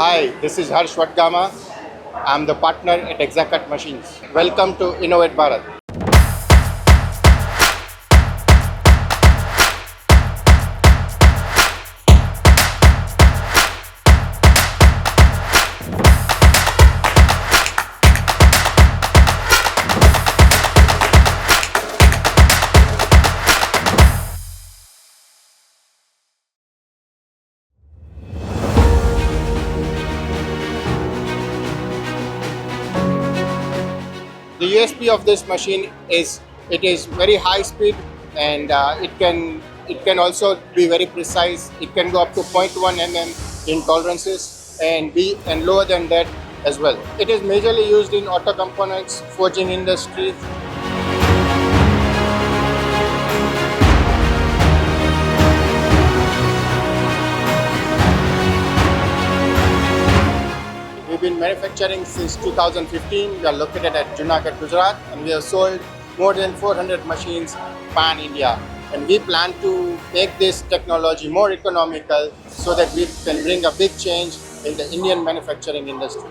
Hi, this is Vadgama. I'm the partner at Exacut Machines. Welcome to Innovate Bharat. The USP of this machine is it is very high speed and it can also be very precise. It can go up to 0.1 mm in tolerances and lower than that as well. It is majorly used in auto components, forging industry. We've been manufacturing since 2015. We are located at Junagadh, Gujarat, and we have sold more than 400 machines pan-India. And we plan to make this technology more economical so that we can bring a big change in the Indian manufacturing industry.